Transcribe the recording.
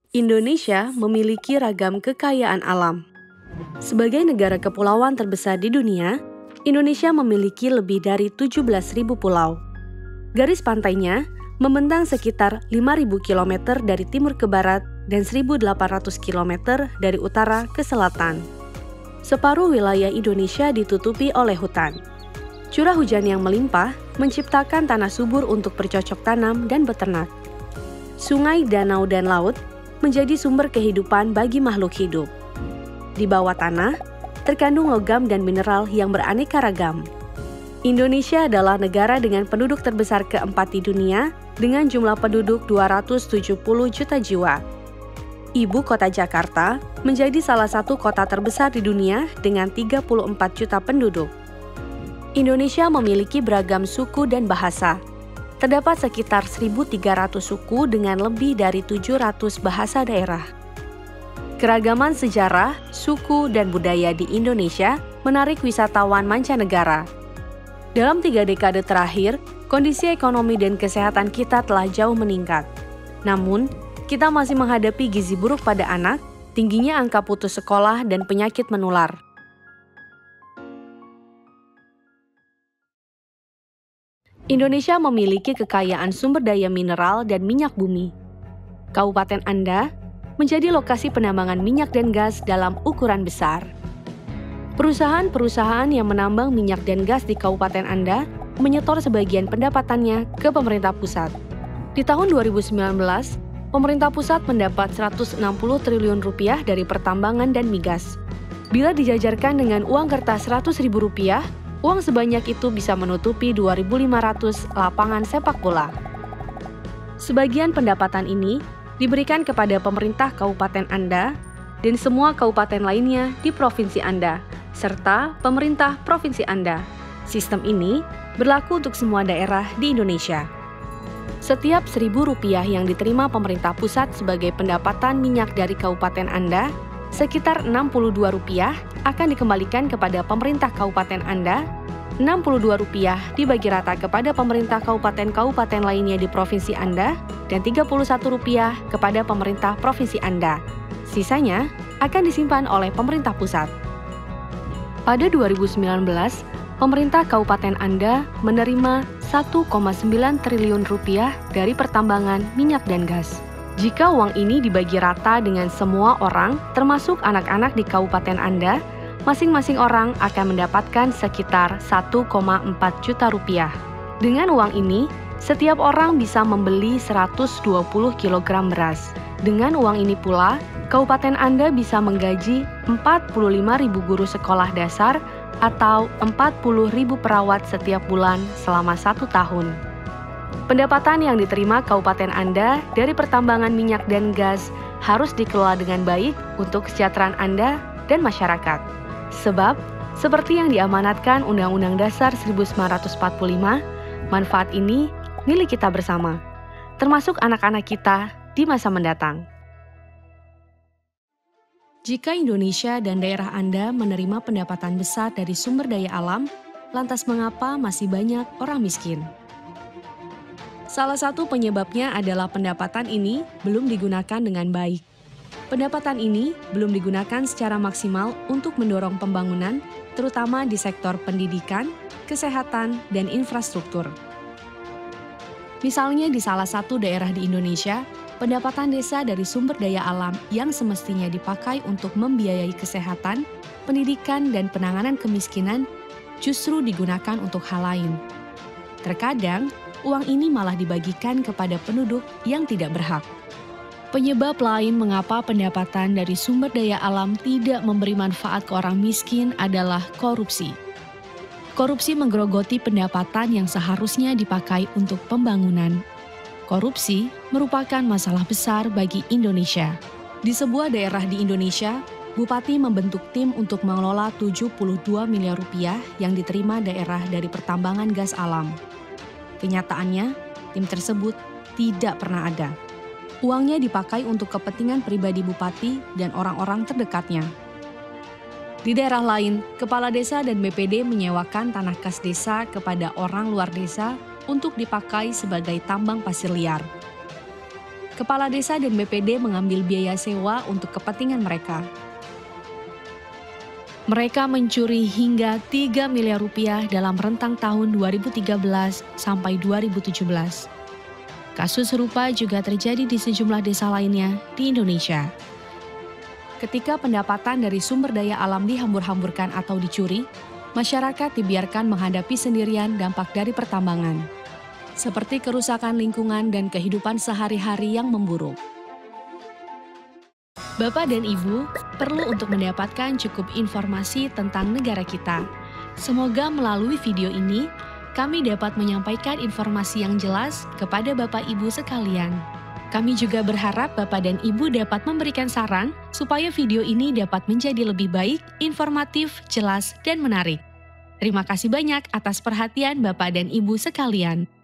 Indonesia memiliki ragam kekayaan alam. Sebagai negara kepulauan terbesar di dunia, Indonesia memiliki lebih dari 17.000 pulau. Garis pantainya membentang sekitar 5.000 km dari timur ke barat dan 1.800 km dari utara ke selatan. Separuh wilayah Indonesia ditutupi oleh hutan. Curah hujan yang melimpah menciptakan tanah subur untuk bercocok tanam dan beternak. Sungai, danau, dan laut menjadi sumber kehidupan bagi makhluk hidup. Di bawah tanah, terkandung logam dan mineral yang beraneka ragam. Indonesia adalah negara dengan penduduk terbesar keempat di dunia dengan jumlah penduduk 270 juta jiwa. Ibu kota Jakarta menjadi salah satu kota terbesar di dunia dengan 34 juta penduduk. Indonesia memiliki beragam suku dan bahasa. Terdapat sekitar 1.300 suku dengan lebih dari 700 bahasa daerah. Keragaman sejarah, suku, dan budaya di Indonesia menarik wisatawan mancanegara. Dalam 3 dekade terakhir, kondisi ekonomi dan kesehatan kita telah jauh meningkat. Namun, kita masih menghadapi gizi buruk pada anak, tingginya angka putus sekolah, dan penyakit menular. Indonesia memiliki kekayaan sumber daya mineral dan minyak bumi. Kabupaten Anda menjadi lokasi penambangan minyak dan gas dalam ukuran besar. Perusahaan-perusahaan yang menambang minyak dan gas di Kabupaten Anda menyetor sebagian pendapatannya ke pemerintah pusat. Di tahun 2019, pemerintah pusat mendapat 160 triliun rupiah dari pertambangan dan migas. Bila dijajarkan dengan uang kertas Rp100.000, uang sebanyak itu bisa menutupi 2.500 lapangan sepak bola. Sebagian pendapatan ini diberikan kepada pemerintah Kabupaten Anda dan semua kabupaten lainnya di provinsi Anda, serta pemerintah provinsi Anda. Sistem ini berlaku untuk semua daerah di Indonesia. Setiap Rp1.000 yang diterima pemerintah pusat sebagai pendapatan minyak dari kabupaten Anda, sekitar Rp62 akan dikembalikan kepada pemerintah kabupaten Anda, Rp62 dibagi rata kepada pemerintah kabupaten-kabupaten lainnya di provinsi Anda, dan Rp31 kepada pemerintah provinsi Anda. Sisanya akan disimpan oleh pemerintah pusat. Pada 2019, pemerintah kabupaten Anda menerima Rp1,9 triliun dari pertambangan minyak dan gas. Jika uang ini dibagi rata dengan semua orang, termasuk anak-anak di kabupaten Anda, masing-masing orang akan mendapatkan sekitar Rp1,4 juta. Dengan uang ini, setiap orang bisa membeli 120 kg beras. Dengan uang ini pula, kabupaten Anda bisa menggaji 45.000 guru sekolah dasar atau 40.000 perawat setiap bulan selama 1 tahun. Pendapatan yang diterima kabupaten Anda dari pertambangan minyak dan gas harus dikelola dengan baik untuk kesejahteraan Anda dan masyarakat. Sebab, seperti yang diamanatkan Undang-Undang Dasar 1945, manfaat ini milik kita bersama, termasuk anak-anak kita di masa mendatang. Jika Indonesia dan daerah Anda menerima pendapatan besar dari sumber daya alam, lantas mengapa masih banyak orang miskin? Salah satu penyebabnya adalah pendapatan ini belum digunakan dengan baik. Pendapatan ini belum digunakan secara maksimal untuk mendorong pembangunan, terutama di sektor pendidikan, kesehatan, dan infrastruktur. Misalnya di salah satu daerah di Indonesia, pendapatan desa dari sumber daya alam yang semestinya dipakai untuk membiayai kesehatan, pendidikan, dan penanganan kemiskinan justru digunakan untuk hal lain. Terkadang, uang ini malah dibagikan kepada penduduk yang tidak berhak. Penyebab lain mengapa pendapatan dari sumber daya alam tidak memberi manfaat ke orang miskin adalah korupsi. Korupsi menggerogoti pendapatan yang seharusnya dipakai untuk pembangunan. Korupsi merupakan masalah besar bagi Indonesia. Di sebuah daerah di Indonesia, Bupati membentuk tim untuk mengelola Rp72 miliar yang diterima daerah dari pertambangan gas alam. Kenyataannya, tim tersebut tidak pernah ada. Uangnya dipakai untuk kepentingan pribadi bupati dan orang-orang terdekatnya. Di daerah lain, kepala desa dan BPD menyewakan tanah kas desa kepada orang luar desa untuk dipakai sebagai tambang pasir liar. kepala desa dan BPD mengambil biaya sewa untuk kepentingan mereka. Mereka mencuri hingga 3 miliar rupiah dalam rentang tahun 2013 sampai 2017. Kasus serupa juga terjadi di sejumlah desa lainnya di Indonesia. Ketika pendapatan dari sumber daya alam dihambur-hamburkan atau dicuri, masyarakat dibiarkan menghadapi sendirian dampak dari pertambangan, seperti kerusakan lingkungan dan kehidupan sehari-hari yang memburuk. Bapak dan Ibu perlu untuk mendapatkan cukup informasi tentang negara kita. Semoga melalui video ini, kami dapat menyampaikan informasi yang jelas kepada Bapak Ibu sekalian. Kami juga berharap Bapak dan Ibu dapat memberikan saran supaya video ini dapat menjadi lebih baik, informatif, jelas, dan menarik. Terima kasih banyak atas perhatian Bapak dan Ibu sekalian.